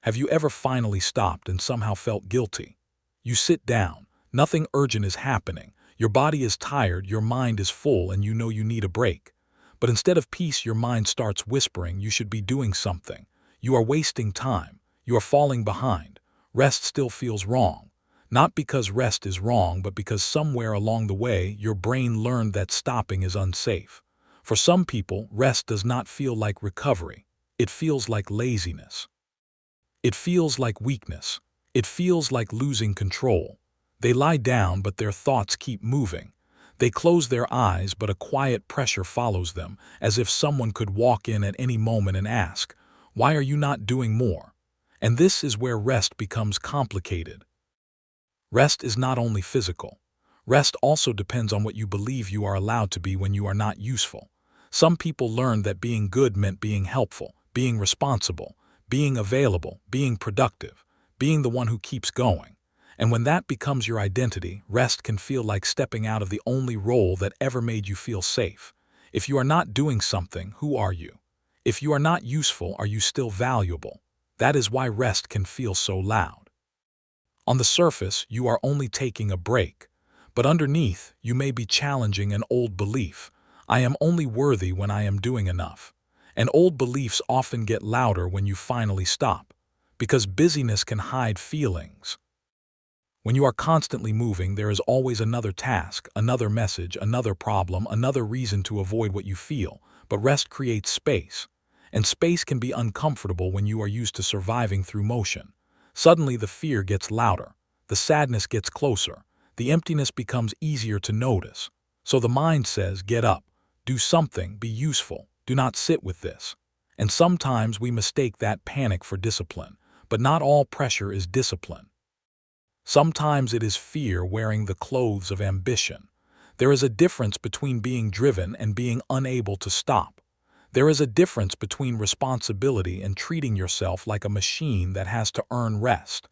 Have you ever finally stopped and somehow felt guilty? You sit down, nothing urgent is happening, your body is tired, your mind is full, and you know you need a break. But instead of peace, your mind starts whispering you should be doing something. You are wasting time. You are falling behind. Rest still feels wrong. Not because rest is wrong, but because somewhere along the way, your brain learned that stopping is unsafe. For some people, rest does not feel like recovery. It feels like laziness. It feels like weakness. It feels like losing control. They lie down, but their thoughts keep moving. They close their eyes, but a quiet pressure follows them, as if someone could walk in at any moment and ask, "Why are you not doing more?" And this is where rest becomes complicated. Rest is not only physical. Rest also depends on what you believe you are allowed to be when you are not useful. Some people learned that being good meant being helpful, being responsible, being available, being productive, being the one who keeps going. And when that becomes your identity, rest can feel like stepping out of the only role that ever made you feel safe. If you are not doing something, who are you? If you are not useful, are you still valuable? That is why rest can feel so loud. On the surface, you are only taking a break. But underneath, you may be challenging an old belief. I am only worthy when I am doing enough. And old beliefs often get louder when you finally stop, because busyness can hide feelings. When you are constantly moving, there is always another task, another message, another problem, another reason to avoid what you feel. But rest creates space. And space can be uncomfortable when you are used to surviving through motion. Suddenly the fear gets louder, the sadness gets closer, the emptiness becomes easier to notice. So the mind says, get up, do something, be useful, do not sit with this. And sometimes we mistake that panic for discipline, but not all pressure is discipline. Sometimes it is fear wearing the clothes of ambition. There is a difference between being driven and being unable to stop. There is a difference between responsibility and treating yourself like a machine that has to earn rest.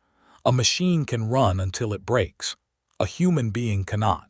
A machine can run until it breaks. A human being cannot.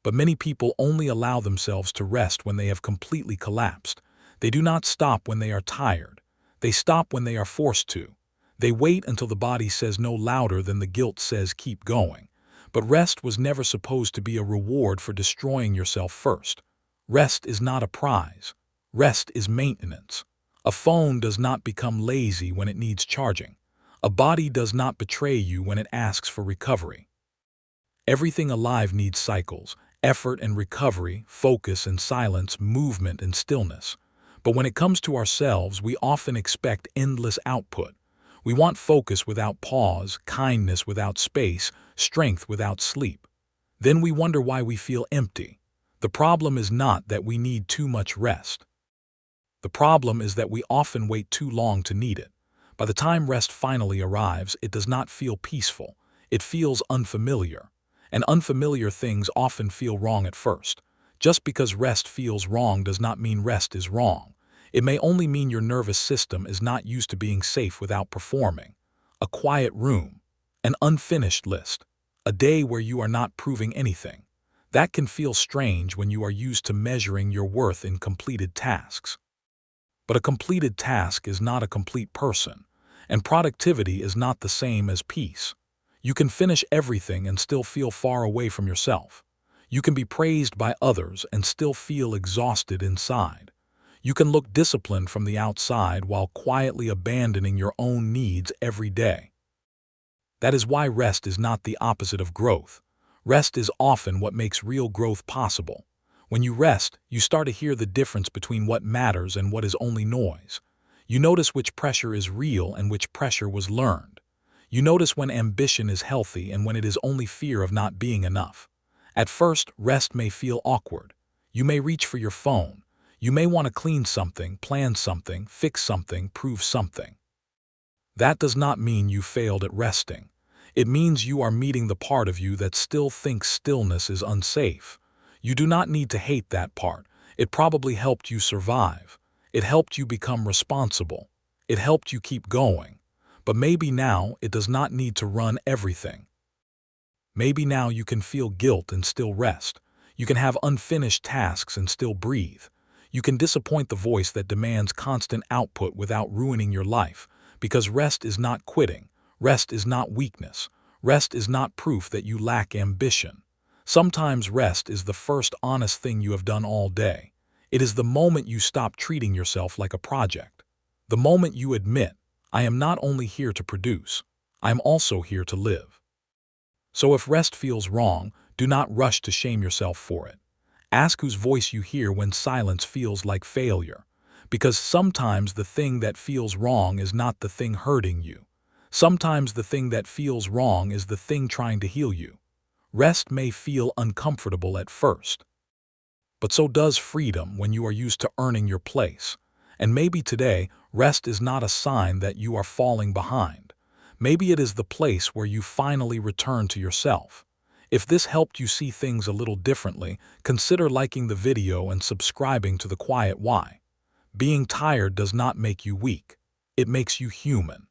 But many people only allow themselves to rest when they have completely collapsed. They do not stop when they are tired. They stop when they are forced to. They wait until the body says no louder than the guilt says keep going. But rest was never supposed to be a reward for destroying yourself first. Rest is not a prize. Rest is maintenance. A phone does not become lazy when it needs charging. A body does not betray you when it asks for recovery. Everything alive needs cycles, effort and recovery, focus and silence, movement and stillness. But when it comes to ourselves, we often expect endless output. We want focus without pause, kindness without space, strength without sleep. Then we wonder why we feel empty. The problem is not that we need too much rest. The problem is that we often wait too long to need it. By the time rest finally arrives, it does not feel peaceful. It feels unfamiliar. And unfamiliar things often feel wrong at first. Just because rest feels wrong does not mean rest is wrong. It may only mean your nervous system is not used to being safe without performing. A quiet room, an unfinished list, a day where you are not proving anything. That can feel strange when you are used to measuring your worth in completed tasks. But a completed task is not a complete person, and productivity is not the same as peace. You can finish everything and still feel far away from yourself. You can be praised by others and still feel exhausted inside. You can look disciplined from the outside while quietly abandoning your own needs every day. That is why rest is not the opposite of growth. Rest is often what makes real growth possible. When you rest, you start to hear the difference between what matters and what is only noise. You notice which pressure is real and which pressure was learned. You notice when ambition is healthy and when it is only fear of not being enough. At first, rest may feel awkward. You may reach for your phone. You may want to clean something, plan something, fix something, prove something. That does not mean you failed at resting. It means you are meeting the part of you that still thinks stillness is unsafe. You do not need to hate that part. It probably helped you survive. It helped you become responsible. It helped you keep going. But maybe now it does not need to run everything. Maybe now you can feel guilt and still rest. You can have unfinished tasks and still breathe. You can disappoint the voice that demands constant output without ruining your life, Because rest is not quitting, rest is not weakness, rest is not proof that you lack ambition. Sometimes rest is the first honest thing you have done all day. It is the moment you stop treating yourself like a project. The moment you admit, I am not only here to produce, I am also here to live. So if rest feels wrong, do not rush to shame yourself for it. Ask whose voice you hear when silence feels like failure. Because sometimes the thing that feels wrong is not the thing hurting you. Sometimes the thing that feels wrong is the thing trying to heal you. Rest may feel uncomfortable at first, but so does freedom when you are used to earning your place. And maybe today, rest is not a sign that you are falling behind. Maybe it is the place where you finally return to yourself. If this helped you see things a little differently, consider liking the video and subscribing to The Quiet Why. Being tired does not make you weak. It makes you human.